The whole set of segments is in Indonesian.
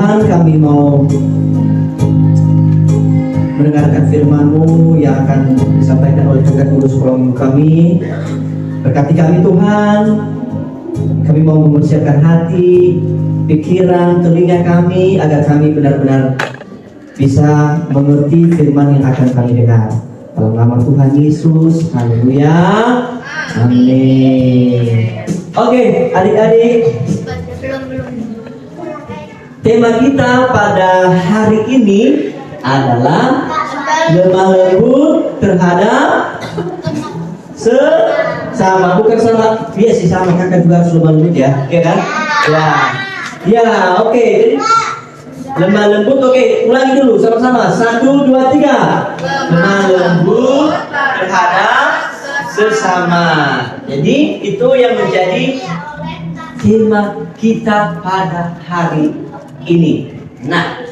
Tuhan, kami mau mendengarkan firman-Mu yang akan disampaikan oleh Kakak Guru Sekolah Minggu kami. Berkati kami Tuhan, kami mau mempersiapkan hati, pikiran, telinga kami agar kami benar-benar bisa mengerti firman yang akan kami dengar. Dalam nama Tuhan Yesus, haleluya, amin. Oke, adik-adik, tema kita pada hari ini adalah lemah lembut terhadap sesama. Bukan sama, dia sih sama, kakak juga harus lemah lembut ya, ya kan? Ya, oke. Lemah lembut, oke, ulangi dulu sama-sama. 1, 2, 3. Lemah lembut terhadap sesama. Jadi itu yang menjadi tema kita pada hari ini. Nah,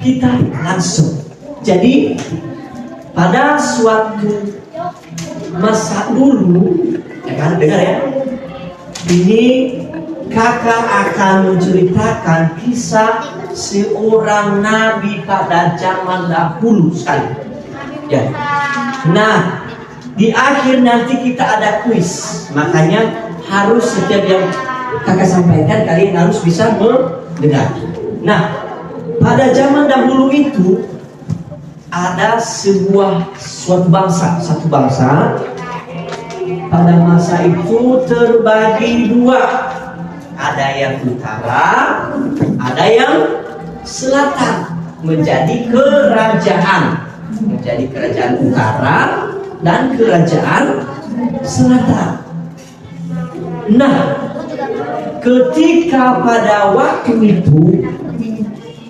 kita langsung. Jadi pada suatu masa dulu, ya kan, dengar ya. Ini kakak akan menceritakan kisah seorang nabi pada zaman dahulu sekali. Ya. Nah, di akhir nanti kita ada kuis. Makanya harus setiap yang kakak sampaikan kalian harus bisa mendengar. Nah, pada zaman dahulu itu ada suatu bangsa, satu bangsa. Pada masa itu terbagi dua. Ada yang utara, ada yang selatan. Menjadi kerajaan utara dan kerajaan selatan. Nah, ketika pada waktu itu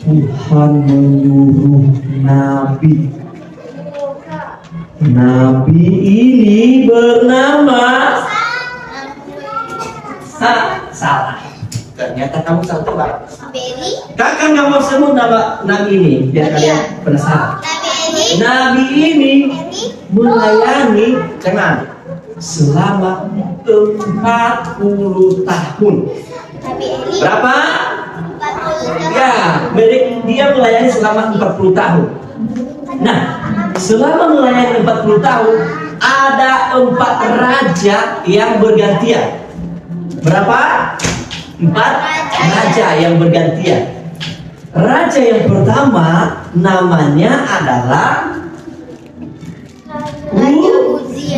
Tuhan menyuruh nabi. Nabi ini bernama salah. Ternyata kamu salah tebak. Kakak nggak mau sebut nama nabi ini biar kalian penasaran. Nabi ini melayani dengan selama 40 tahun. Berapa? Ya, dia melayani selama 40 tahun. Nah, selama melayani 40 tahun, ada 4 raja yang bergantian. Berapa? 4 raja yang bergantian. Raja yang pertama namanya adalah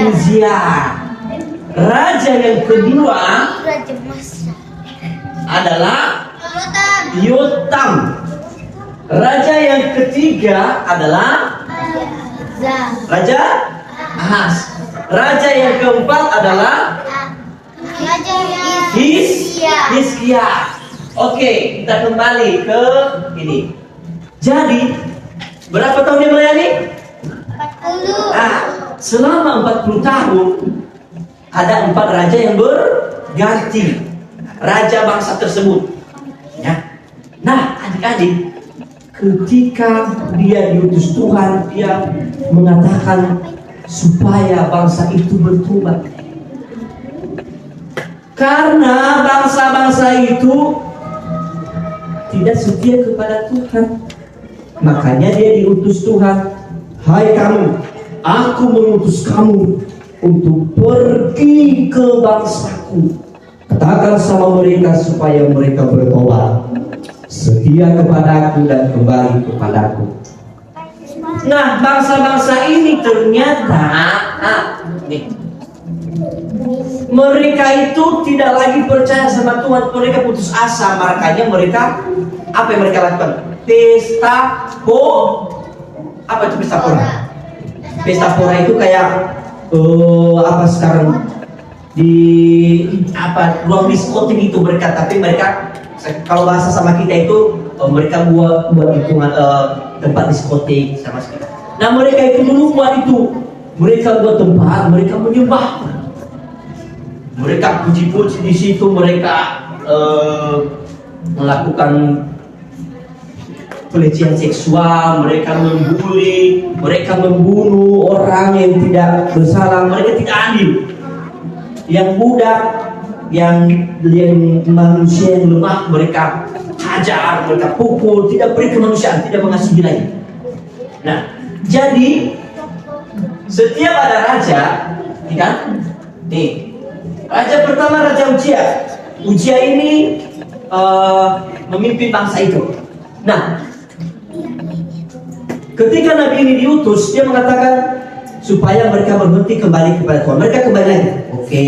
Uzia. Raja yang kedua adalah Yotam. Raja yang ketiga adalah Raja Ahaz. Raja yang keempat adalah Hizkia. Oke, kita kembali ke ini. Jadi, berapa tahun dia melayani? 40. Nah, selama 40 tahun ada 4 raja yang berganti raja bangsa tersebut. Ya. Nah, adik-adik, ketika dia diutus Tuhan, dia mengatakan supaya bangsa itu bertobat. Karena bangsa-bangsa itu tidak setia kepada Tuhan. Makanya dia diutus Tuhan. Hai kamu, aku mengutus kamu untuk pergi ke bangsaku. Katakan sama mereka supaya mereka bertobat, setia kepadaku dan kembali kepadaku. Nah, bangsa-bangsa ini ternyata mereka itu tidak lagi percaya sama Tuhan. Mereka putus asa. Makanya mereka, apa yang mereka lakukan? Apa itu pesta pora? Pesta pora itu kayak apa sekarang di ruang diskotik itu mereka. Tapi mereka, kalau bahasa sama kita itu mereka buat lingkungan tempat diskotik sama sekali. Nah, mereka itu dulu buat itu. Mereka buat tempat, mereka menyembah. Mereka puji-puji di situ, mereka melakukan pelecehan seksual, mereka membuli, mereka membunuh orang yang tidak bersalah, mereka tidak adil. Yang budak, yang manusia yang lemah, mereka hajar, mereka pukul, tidak beri kemanusiaan, tidak mengasihi lagi. Nah, jadi setiap ada raja, kan? Nih, raja pertama Raja Uzia. Uzia ini memimpin bangsa itu. Nah, ketika Nabi ini diutus, dia mengatakan supaya mereka berhenti kembali kepada Tuhan. Mereka kembali lagi. Oke,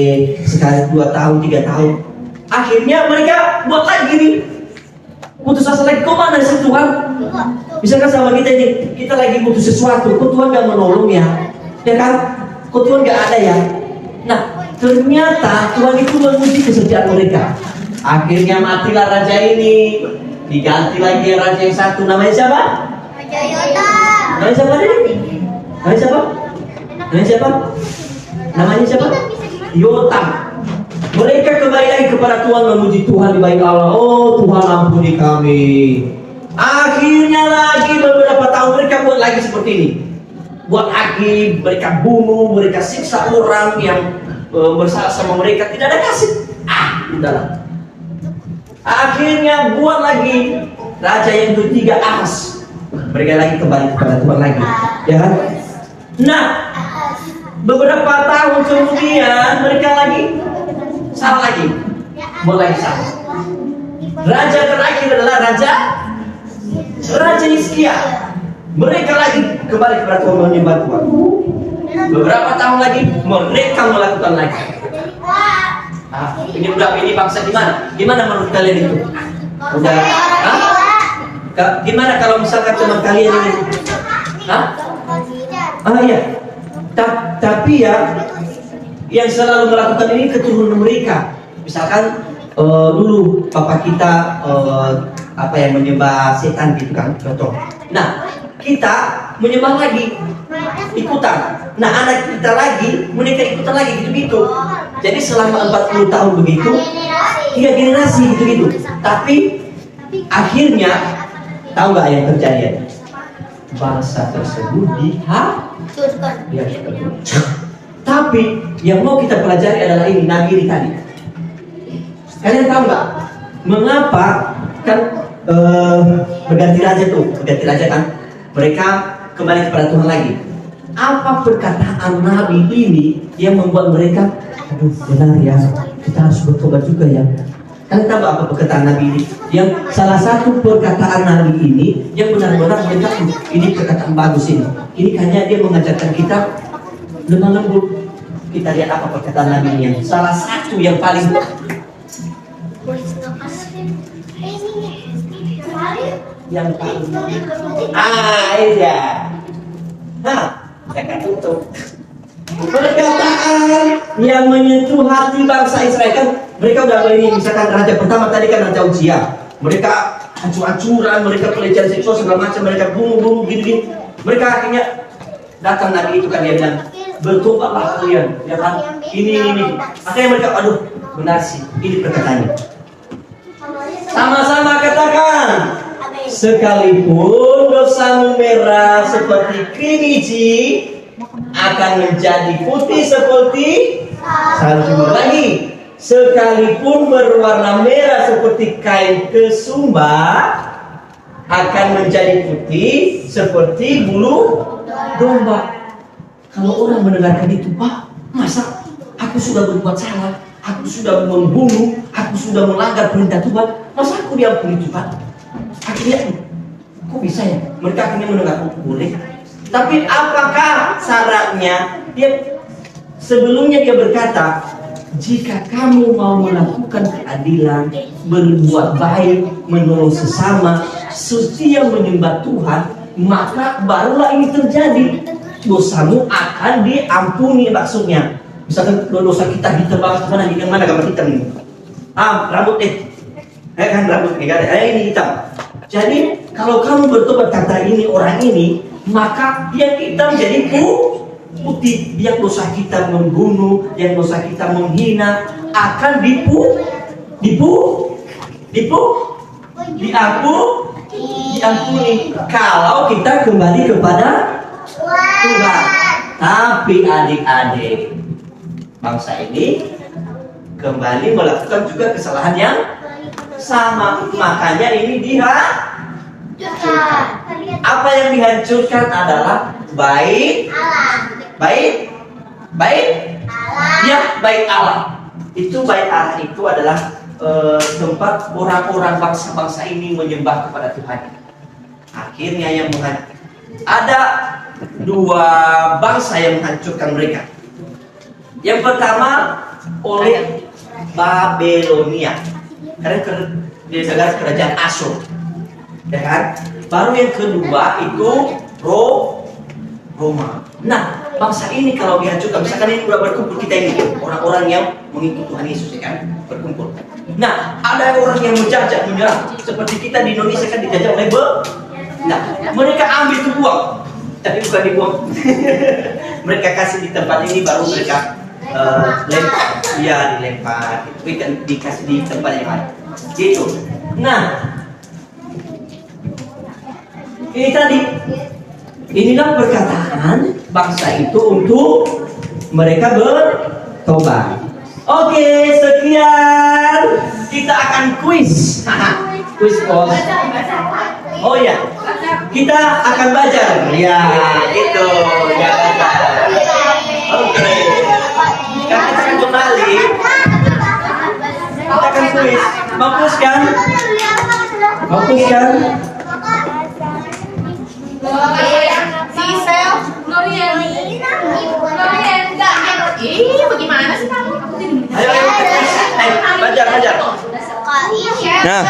sekali 2 tahun, 3 tahun. Akhirnya mereka buat lagi nih. Putus asa lagi. Kok mana sih Tuhan? Misalkan sama kita ini, kita lagi butuh sesuatu. Kok Tuhan gak menolong ya? Ya kan? Kok Tuhan gak ada ya? Nah, ternyata Tuhan itu menguji kesetiaan mereka. Akhirnya matilah raja ini. Diganti lagi raja yang satu. Namanya siapa? Raja Yotam. Namanya siapa nih? Namanya siapa? Namanya siapa? Namanya siapa? Yotam. Mereka kembali lagi kepada Tuhan, memuji Tuhan di bait Allah. Oh Tuhan, ampuni kami. Akhirnya lagi beberapa tahun mereka buat lagi seperti ini. Buat lagi, mereka bunuh, mereka siksa orang yang bersalah sama mereka. Tidak ada kasih. Udahlah. Akhirnya buat lagi raja yang ketiga, Ahas. Mereka lagi kembali kepada Tuhan lagi, ya kan? Nah, beberapa tahun kemudian mereka lagi salah lagi, mulai salah. Raja terakhir adalah Raja Hizkia. Mereka lagi kembali kepada Tuhan, menyembah Tuhan. Beberapa tahun lagi mereka melakukan lagi. Ini bangsa gimana? Gimana menurut kalian itu? Udah? Gimana kalau misalkan teman kalian ini? Iya. Tapi ya, yang selalu melakukan ini keturunan mereka. Misalkan dulu papa kita menyembah setan gitu kan, contoh. Nah, kita menyembah lagi, ikutan. Nah, anak kita lagi, mereka ikutan lagi gitu-gitu. Jadi selama 40 tahun begitu, 3 generasi gitu-gitu. Tapi akhirnya, tahu nggak yang terjadi? Bangsa tersebut dihancurkan. Tapi yang mau kita pelajari adalah ini, Nabi ini tadi. Kalian tahu nggak mengapa kan berganti raja kan? Mereka kembali kepada Tuhan lagi. Apa perkataan Nabi ini yang membuat mereka, aduh benar ya, kita harus bertobat juga ya. Kalian tahu apa perkataan Nabi ini? Yang salah satu perkataan Nabi ini yang benar-benar mereka, ini perkataan bagus ini. Ini hanya dia mengajarkan kita lemah lembut. Kita lihat apa perkataan Nabi ini yang salah satu yang paling iya. Saya tutup. Perkataan yang menyentuh hati bangsa Israel kan, mereka udah ini, misalkan raja pertama tadi kan Raja Uzia. Mereka hancur-hancuran, mereka pelecehan seksual segala macam, mereka bunuh gini-gini. Mereka akhirnya datang Nabi itu kan, dia bilang, bertobatlah kalian, ya kan? Ini. Akhirnya mereka, aduh, benar sih, ini perkataannya. Sama-sama katakan, sekalipun dosamu merah seperti krim biji, akan menjadi putih seperti salju. Lagi, sekalipun berwarna merah seperti kain kesumba, akan menjadi putih seperti bulu domba. Kalau orang mendengarkan itu, Pak, masa aku sudah berbuat salah, aku sudah membunuh, aku sudah melanggar perintah Tuhan, masa aku diampuni Tuhan? Akhirnya, kok bisa ya? Mereka akhirnya mendengar, boleh. Tapi apakah syaratnya? Sebelumnya dia berkata, jika kamu mau melakukan keadilan, berbuat baik, menolong sesama, setia menyembah Tuhan, maka barulah ini terjadi. Dosamu akan diampuni, maksudnya. Misalkan dosa kita hitam banget, mana gambar hitam ini? Rambut kan rambut ini hitam. Jadi kalau kamu bertobat kata ini orang ini, maka yang hitam jadi putih. Yang dosa kita membunuh, yang dosa kita menghina akan diampuni kalau kita kembali kepada Tuhan. Tapi adik-adik, bangsa ini kembali melakukan juga kesalahan yang sama, makanya ini dihancurkan. Apa yang dihancurkan adalah baik ya, baik Allah. Itu baik Allah itu adalah tempat orang-orang bangsa-bangsa ini menyembah kepada Tuhan. Akhirnya yang ada dua bangsa yang menghancurkan mereka. Yang pertama oleh Babelonia, karena dia negara kerajaan Asyur, ya kan? Baru yang kedua itu Roma. Nah, bangsa ini kalau dihancurkan, misalkan ini sudah berkumpul kita ini, orang-orang yang mengikut Tuhan Yesus, ya kan? Berkumpul. Nah, ada orang yang menjajah, menyerang. Seperti kita di Indonesia kan dijajah oleh Nah, mereka ambil itu buang, tapi bukan dibuang. Mereka kasih di tempat ini, baru mereka lempar, ya dilempar, itu dikasih di tempat yang lain. Gitu. Nah, ini tadi, inilah perkataan bangsa itu untuk mereka bertobat. Oke, sekian. Kita akan kuis. Kuis pos. Oh ya, kita akan belajar. Ya, gitu. Ya, oke. Sekarang kita akan kembali. Kita akan kuis. Mampus kan? Mampus kan? Sisel, Glorian, enggak. Ih, bagaimana sih kamu? Ayo, belajar. Nah.